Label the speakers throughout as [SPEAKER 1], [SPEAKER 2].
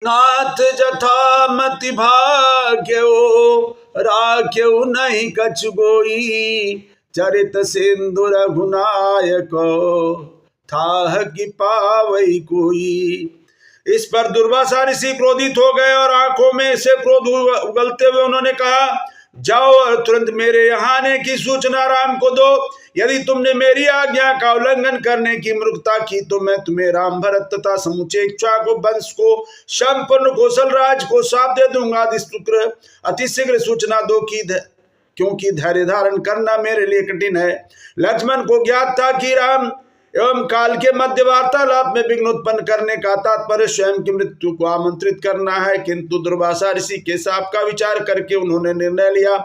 [SPEAKER 1] नाथ जथा मति भाग्यो राख्यो नहीं कछ गोई, चरित सिंधु रघुनायक थाह कि पावई कोई। इस पर दुर्वासा ऋषि क्रोधित हो गए और आंखों में से क्रोध उगलते हुए उन्होंने कहा, जाओ और तुरंत मेरे यहाँ आने की सूचना राम को दो। यदि तुमने मेरी आज्ञा का उल्लंघन करने की मूर्खता की तो मैं तुम्हें राम भरत तथा समूचे इच्छा को वंश को संपूर्ण कौशल राज को शाप दे दूंगा। अति शीघ्र सूचना दो क्योंकि धैर्य धारण करना मेरे लिए कठिन है। लक्ष्मण को ज्ञात था कि राम एवं काल के मध्य वार्तालाप में विघ्न उत्पन्न करने का तात्पर्य स्वयं की मृत्यु को आमंत्रित करना है, किंतु दुर्वासा ऋषि के शाप का विचार करके उन्होंने निर्णय लिया,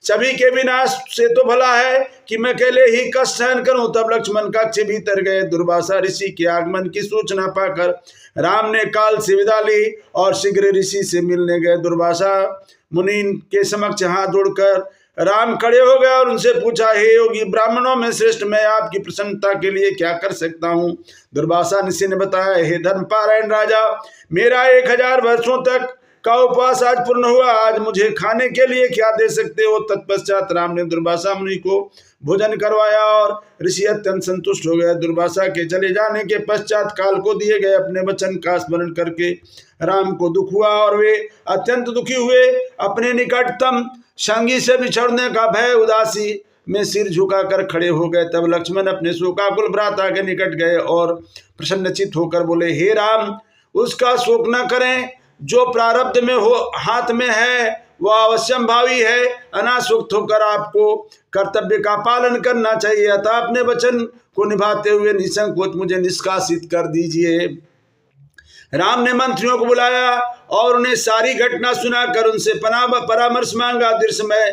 [SPEAKER 1] सभी के विनाश से तो भला है कि मैं अकेले ही कष्ट सहन करूं। तब लक्ष्मण कक्ष भीतर गए। दुर्वासा ऋषि के आगमन की सूचना पाकर राम ने काल से विदा ली और शीघ्र ऋषि से मिलने गए। दुर्वासा मुनि के समक्ष हाथ जोड़कर राम खड़े हो गए और उनसे पूछा, हे योगी, ब्राह्मणों में श्रेष्ठ मैं आपकी प्रसन्नता के लिए क्या कर सकता हूँ। दुर्वासा ऋषि ने बताया, हे धर्मपारायण राजा, मेरा 1000 वर्षों तक का उपवास आज पूर्ण हुआ। आज मुझे खाने के लिए क्या दे सकते हो। तत्पश्चात राम ने दुर्वासा मुनि को भोजन करवाया और ऋषि अत्यंत संतुष्ट हो गए। दुर्वासा के चले जाने के पश्चात काल को दिए गए अपने वचन का स्मरण करके राम को दुख हुआ और वे अत्यंत दुखी हुए। अपने निकटतम संगी से बिछड़ने का भय उदासी में सिर झुकाकर खड़े हो गए। तब लक्ष्मण अपने शोकाकुल भ्राता के निकट गए और प्रसन्नचित्त होकर बोले, हे राम, उसका शोक न करें, जो प्रारब्ध में हो हाथ में है वह अवश्यम भावी है। अनासक्त होकर आपको कर्तव्य का पालन करना चाहिए, अतः अपने वचन को निभाते हुए निसंकोच मुझे निष्कासित कर दीजिए। राम ने मंत्रियों को बुलाया और उन्हें सारी घटना सुनाकर उनसे परामर्श मांगा। दृश्यमय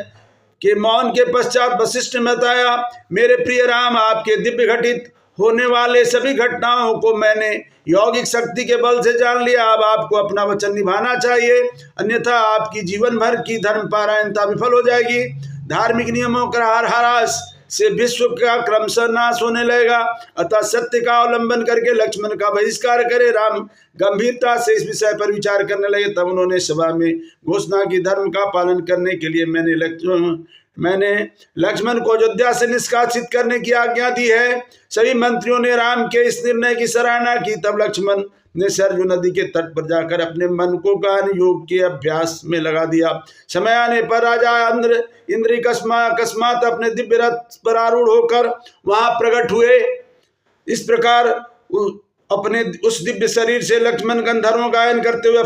[SPEAKER 1] के मौन के पश्चात वशिष्ठ ने बताया, मेरे प्रिय राम, आपके दिव्य घटित होने वाले सभी घटनाओं को मैंने यौगिक शक्ति के बल से जान लिया। अब आपको अपना वचन निभाना चाहिए, अन्यथा आपकी जीवन भर की धर्मपारायणता विफल हो जाएगी। धार्मिक नियमों का ह्रास से विश्व का क्रमशः नाश होने लगेगा, अतः सत्य का अवलंबन करके लक्ष्मण का बहिष्कार करे। राम गंभीरता से इस विषय पर विचार करने लगे। तब उन्होंने सभा में घोषणा की, धर्म का पालन करने के लिए मैंने लक्ष्मण को अयोध्या से निष्कासित करने की आज्ञा दी है। सभी मंत्रियों ने राम के इस निर्णय की सराहना की। तब लक्ष्मण ने सरयू नदी के तट पर जाकर अपने मन को ज्ञान योग के अभ्यास में लगा दिया। समय आने पर राजा इंद्र अकस्मात अपने दिव्य रथ पर आरूढ़ होकर वहां प्रकट हुए। इस प्रकार अपने उस दिव्य शरीर से लक्ष्मण गंधर्वों गायन करते हुए